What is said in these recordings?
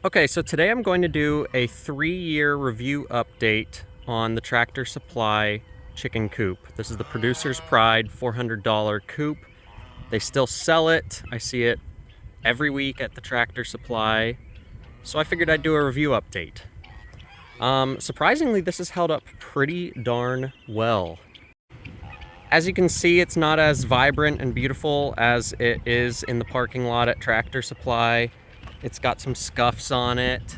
Okay, so today I'm going to do a 3-year review update on the Tractor Supply chicken coop. This is the Producer's Pride $400 coop. They still sell it. I see it every week at the Tractor Supply. So I figured I'd do a review update. Surprisingly, this has held up pretty darn well. As you can see, it's not as vibrant and beautiful as it is in the parking lot at Tractor Supply. It's got some scuffs on it,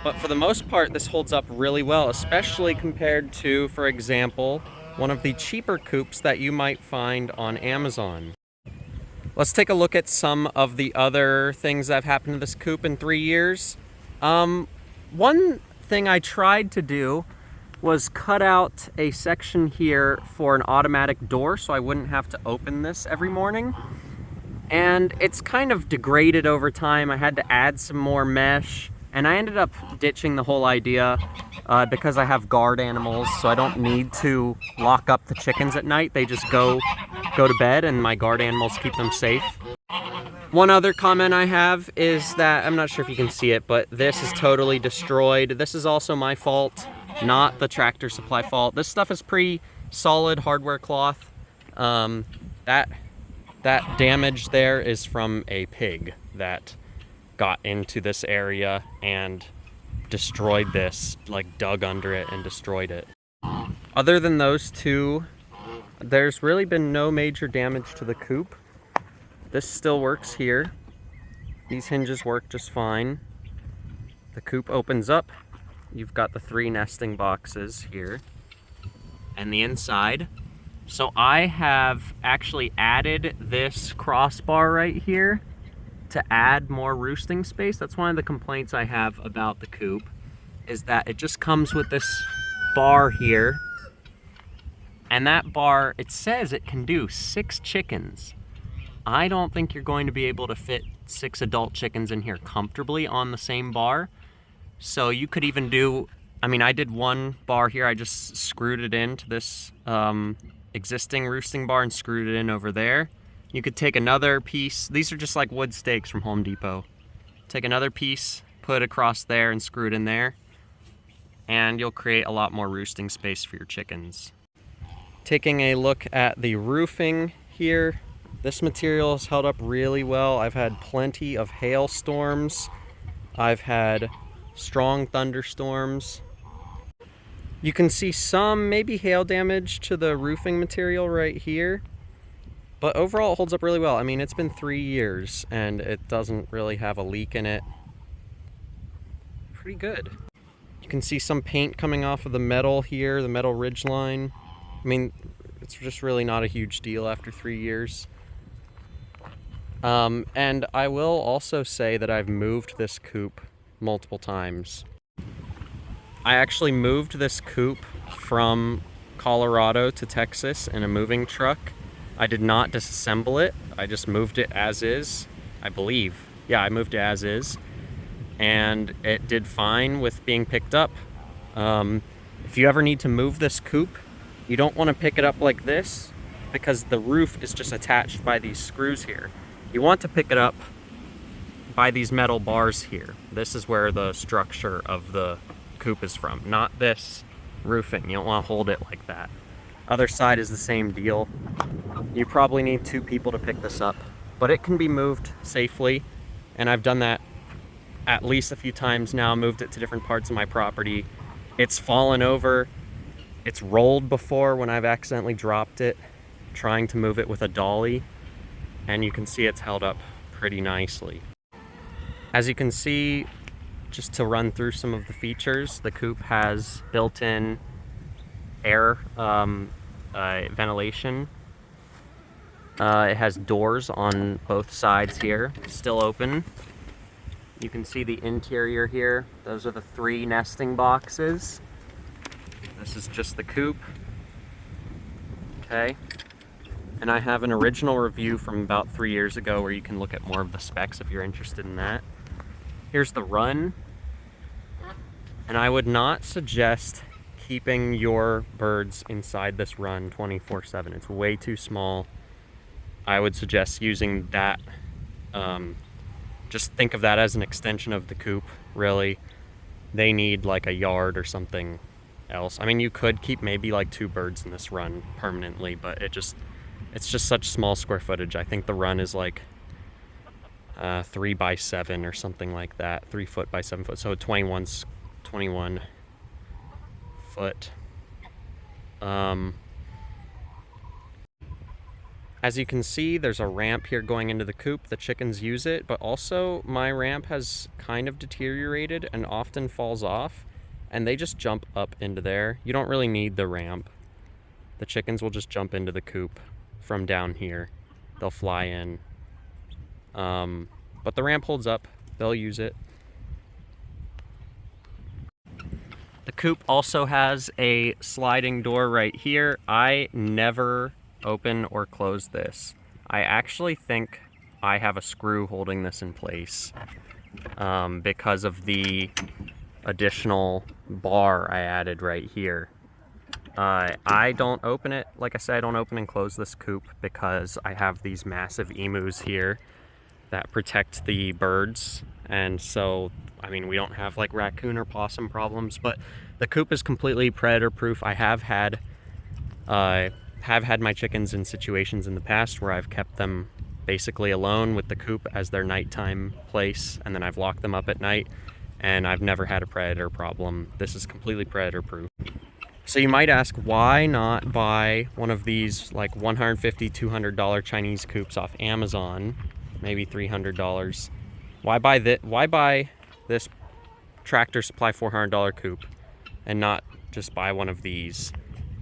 but for the most part, this holds up really well, especially compared to, for example, one of the cheaper coops that you might find on Amazon. Let's take a look at some of the other things that have happened to this coop in 3 years. One thing I tried to do was cut out a section here for an automatic door so I wouldn't have to open this every morning. And it's kind of degraded over time. I had to add some more mesh, and I ended up ditching the whole idea because I have guard animals, so I don't need to lock up the chickens at night. They just go to bed, and my guard animals keep them safe. One other comment I have is that, I'm not sure if you can see it, but this is totally destroyed. This is also my fault, not the Tractor Supply fault. This stuff is pretty solid hardware cloth. That damage there is from a pig that got into this area and destroyed this, like dug under it and destroyed it. Other than those two, there's really been no major damage to the coop. This still works here. These hinges work just fine. The coop opens up. You've got the 3 nesting boxes here. And the inside. So I have actually added this crossbar right here to add more roosting space. That's one of the complaints I have about the coop, is that it just comes with this bar here. And that bar, it says it can do 6 chickens. I don't think you're going to be able to fit 6 adult chickens in here comfortably on the same bar. So you could even do, I did one bar here. I just screwed it into this existing roosting bar and screwed it in over there. You could take another piece. These are just like wood stakes from Home Depot. Take another piece, put it across there and screw it in there, and you'll create a lot more roosting space for your chickens. Taking a look at the roofing here, this material has held up really well. I've had plenty of hailstorms. I've had strong thunderstorms. You can see some maybe hail damage to the roofing material right here, but overall it holds up really well. It's been 3 years and it doesn't really have a leak in it. Pretty good. You can see some paint coming off of the metal here, the metal ridge line. It's just really not a huge deal after 3 years. And I will also say that I've moved this coop multiple times. I actually moved this coop from Colorado to Texas in a moving truck. I did not disassemble it. I just moved it as is, I believe. Yeah, I moved it as is. And it did fine with being picked up. If you ever need to move this coop, you don't want to pick it up like this because the roof is just attached by these screws here. You want to pick it up by these metal bars here. This is where the structure of the coop is from, not this roofing. You don't want to hold it like that. Other side is the same deal. You probably need 2 people to pick this up, but it can be moved safely, and I've done that at least a few times now. Moved it to different parts of my property. It's fallen over. It's rolled before when I've accidentally dropped it trying to move it with a dolly, and you can see it's held up pretty nicely. As you can see, just to run through some of the features, the coop has built-in air ventilation. It has doors on both sides here, still open. You can see the interior here. Those are the 3 nesting boxes. This is just the coop. Okay. And I have an original review from about 3 years ago where you can look at more of the specs if you're interested in that. Here's the run. And I would not suggest keeping your birds inside this run 24/7. It's way too small. I would suggest using that just think of that as an extension of the coop, really. They need like a yard or something else. I mean, you could keep maybe like 2 birds in this run permanently, but it's just such small square footage. I think the run is like 3 by 7 or something like that, 3 foot by 7 foot, so 21 foot. As you can see, there's a ramp here going into the coop. The chickens use it, but also my ramp has kind of deteriorated and often falls off, and they just jump up into there. You don't really need the ramp. The chickens will just jump into the coop from down here. They'll fly in. But the ramp holds up. They'll use it. The coop also has a sliding door right here. I never open or close this. I actually think I have a screw holding this in place because of the additional bar I added right here. I don't open it, like I said, I don't open and close this coop because I have these massive emus here that protect the birds, and so I mean, we don't have like raccoon or possum problems, but the coop is completely predator proof. I have had my chickens in situations in the past where I've kept them basically alone with the coop as their nighttime place, and then I've locked them up at night, and I've never had a predator problem. This is completely predator proof. So you might ask, why not buy one of these like $150, $200 Chinese coops off Amazon, maybe $300? Why buy this Tractor Supply $400 coop and not just buy one of these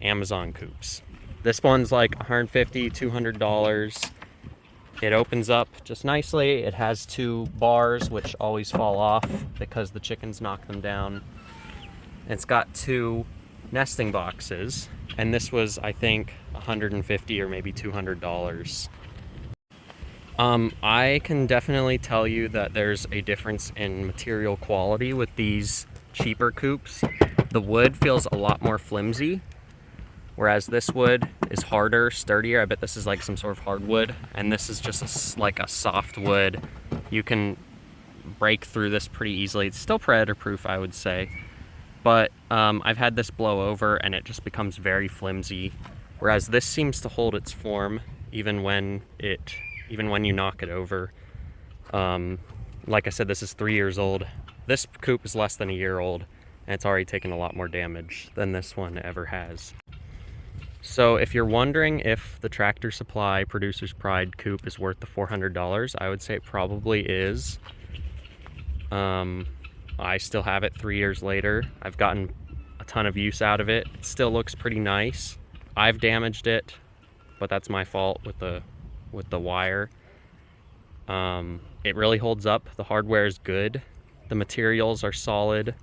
Amazon coops? This one's like $150, $200. It opens up just nicely. It has 2 bars which always fall off because the chickens knock them down. It's got 2 nesting boxes, and this was, I think, $150 or maybe $200. I can definitely tell you that there's a difference in material quality with these cheaper coops. The wood feels a lot more flimsy, whereas this wood is harder, sturdier. I bet this is like some sort of hardwood, and this is just like a soft wood. You can break through this pretty easily. It's still predator proof, I would say, but I've had this blow over and it just becomes very flimsy, whereas this seems to hold its form even when you knock it over. Like I said, this is 3 years old. This coop is less than a year old, and it's already taken a lot more damage than this one ever has. So if you're wondering if the Tractor Supply Producer's Pride coop is worth the $400, I would say it probably is. I still have it 3 years later. I've gotten a ton of use out of it. It still looks pretty nice. I've damaged it, but that's my fault with the wire. It really holds up. The hardware is good. The materials are solid.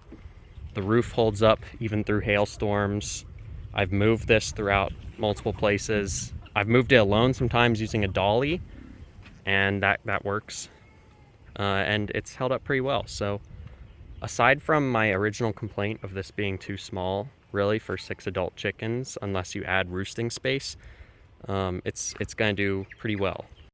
The roof holds up even through hailstorms. I've moved this throughout multiple places. I've moved it alone sometimes using a dolly, and that works. And it's held up pretty well. So aside from my original complaint of this being too small, really, for 6 adult chickens, unless you add roosting space, it's gonna do pretty well.